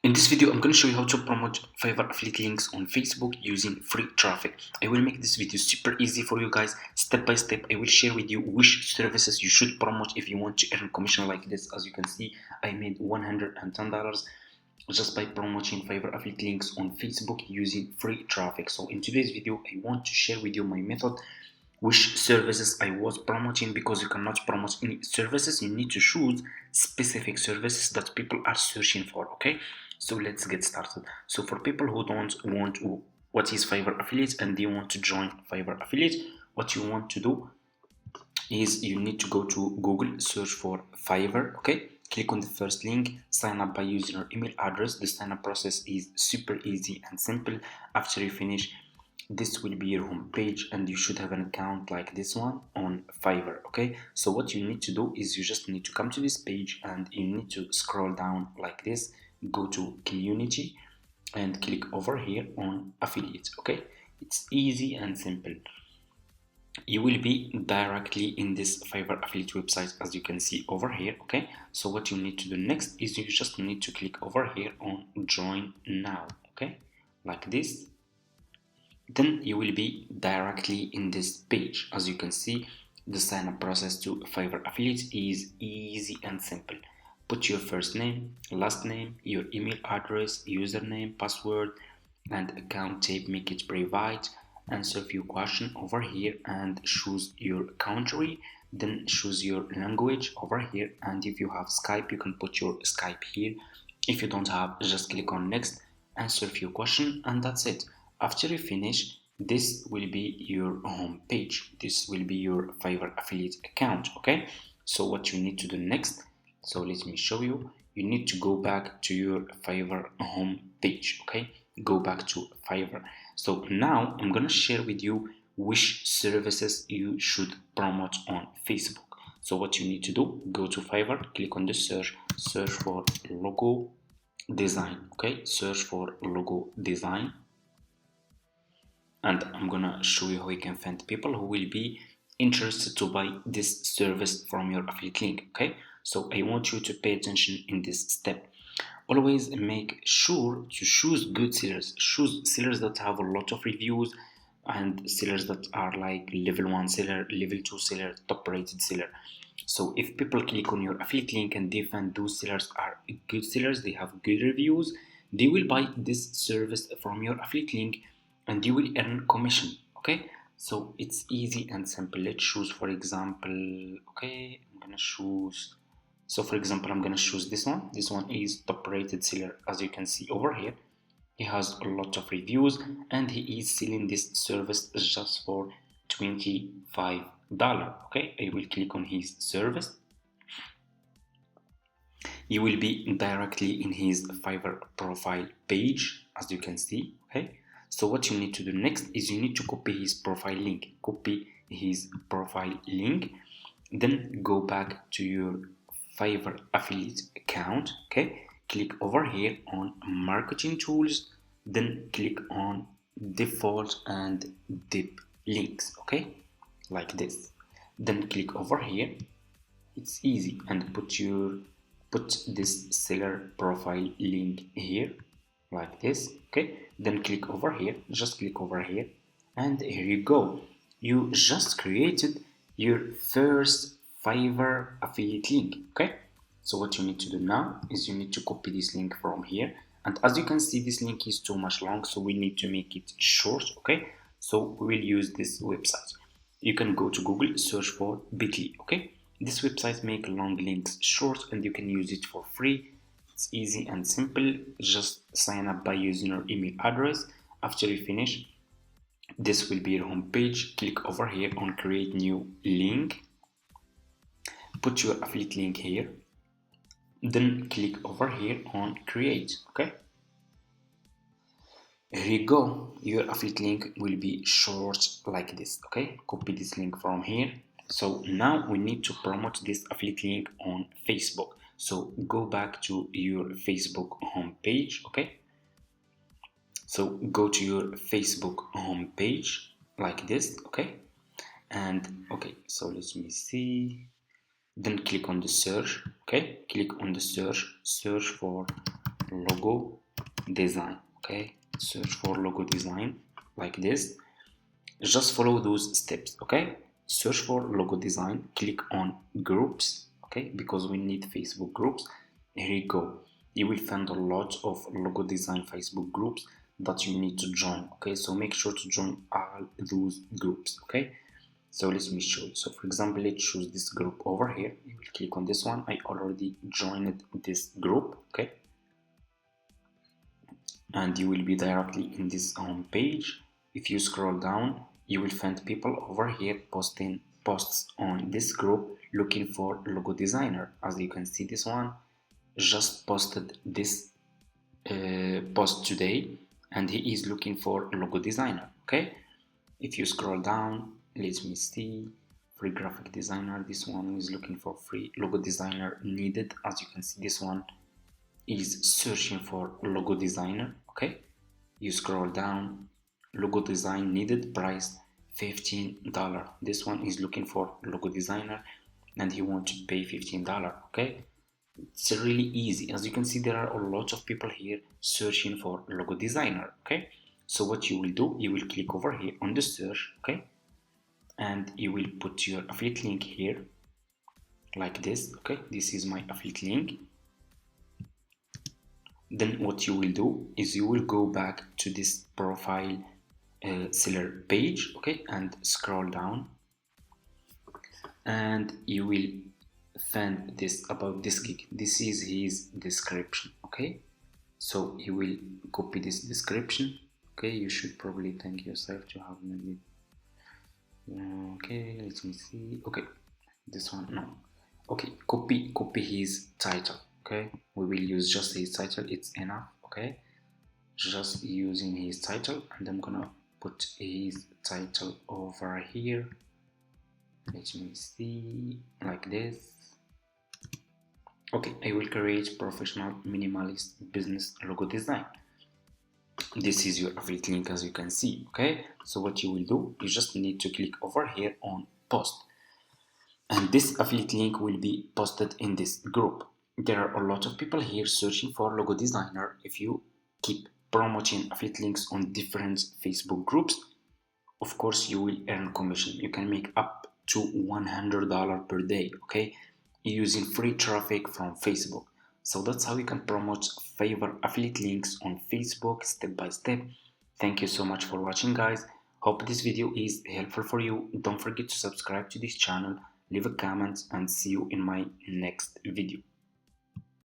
In this video, I'm going to show you how to promote Fiverr affiliate links on Facebook using free traffic. I will make this video super easy for you guys. Step by step, I will share with you which services you should promote if you want to earn commission like this. As you can see, I made $110 just by promoting Fiverr affiliate links on Facebook using free traffic. So in today's video, I want to share with you my method, which services I was promoting, because you cannot promote any services. You need to choose specific services that people are searching for. Okay, so let's get started. So for people who don't want to, what is Fiverr affiliate and they want to join Fiverr affiliate, what you want to do is you need to go to Google, search for Fiverr. Okay, click on the first link, sign up by using your email address. The sign up process is super easy and simple. After you finish, this will be your home page and you should have an account like this one on Fiverr. Okay, so what you need to do is you just need to come to this page and you need to scroll down like this, go to community and click over here on affiliates. Okay, it's easy and simple. You will be directly in this Fiverr affiliate website, as you can see over here. Okay, so what you need to do next is you just need to click over here on join now. Okay, like this. Then you will be directly in this page. As you can see, the sign up process to Fiverr affiliates is easy and simple. Put your first name, last name, your email address, username, password, and account type. Make it private. Answer a few questions over here and choose your country. Then choose your language over here. And if you have Skype, you can put your Skype here. If you don't have, just click on next, answer a few questions, and that's it. After you finish, this will be your home page. This will be your Fiverr affiliate account. Okay, so what you need to do next, so let me show you. You need to go back to your Fiverr home page. Okay, go back to Fiverr. So now I'm gonna share with you which services you should promote on Facebook. So what you need to do, go to Fiverr, click on the search for logo design. Okay, search for logo design, and I'm gonna show you how you can find people who will be interested to buy this service from your affiliate link. Okay, so I want you to pay attention in this step. Always make sure to choose good sellers. Choose sellers that have a lot of reviews and sellers that are like level 1 seller, level 2 seller, top rated seller. So if people click on your affiliate link and they find those sellers are good sellers, they have good reviews, they will buy this service from your affiliate link and you will earn commission. Okay, so it's easy and simple. Let's choose, for example, okay, I'm gonna choose, so for example, I'm gonna choose this one. This one is top rated seller. As you can see over here, he has a lot of reviews and he is selling this service just for $25. Okay, I will click on his service. You will be directly in his Fiverr profile page, as you can see. Okay, so what you need to do next is you need to copy his profile link. Copy his profile link, then go back to your Fiverr affiliate account. Okay, click over here on marketing tools, then click on default and dip links. Okay, like this. Then click over here. It's easy, and put this seller profile link here like this. Okay, then click over here, just click over here, and here you go. You just created your first Fiverr affiliate link. Okay, so what you need to do now is you need to copy this link from here, and as you can see, this link is too much long, so we need to make it short. Okay, so we will use this website. You can go to Google, search for Bitly. Okay, this website make long links short and you can use it for free. It's easy and simple. Just sign up by using your email address. After you finish, this will be your home page. Click over here on create new link. Put your affiliate link here. Then click over here on create. Okay, here you go. Your affiliate link will be short like this. Okay, copy this link from here. So now we need to promote this affiliate link on Facebook. So go back to your Facebook homepage. Okay, so go to your Facebook homepage like this. Okay, and okay, so let me see. Then click on the search. Okay, click on the search for logo design. Okay, search for logo design like this. Just follow those steps. Okay, search for logo design, click on groups. Okay, because we need Facebook groups. Here you go. You will find a lot of logo design Facebook groups that you need to join. Okay, so make sure to join all those groups. Okay, so let me show you. So for example, let's choose this group over here. You will click on this one. I already joined this group. Okay, and you will be directly in this home page. If you scroll down, you will find people over here posting posts on this group looking for logo designer. As you can see, this one just posted this post today, and he is looking for logo designer. Okay, if you scroll down, let me see, free graphic designer. This one is looking for free logo designer needed. As you can see, this one is searching for logo designer. Okay, you scroll down, logo design needed, price $15. This one is looking for logo designer and he wants to pay $15. Okay, it's really easy. As you can see, there are a lot of people here searching for logo designer. Okay, so what you will do, you will click over here on the search. Okay, and you will put your affiliate link here like this. Okay, this is my affiliate link. Then what you will do is you will go back to this profile seller page. Okay, and scroll down, and you will find this about this gig. This is his description. Okay, so you will copy this description. Okay, you should probably thank yourself to have maybe okay, let me see. Okay, this one, no. Okay, copy his title. Okay, we will use just his title, it's enough. Okay, just using his title, and I'm gonna put his title over here. Let me see, like this. Okay, I will create professional minimalist business logo design. This is your affiliate link, as you can see. Okay, so what you will do, you just need to click over here on post, and this affiliate link will be posted in this group. There are a lot of people here searching for logo designer. If you keep promoting affiliate links on different Facebook groups, of course you will earn commission. You can make up to $100 per day, okay, using free traffic from Facebook. So that's how you can promote Fiverr affiliate links on Facebook step by step. Thank you so much for watching, guys. Hope this video is helpful for you. Don't forget to subscribe to this channel, leave a comment, and see you in my next video.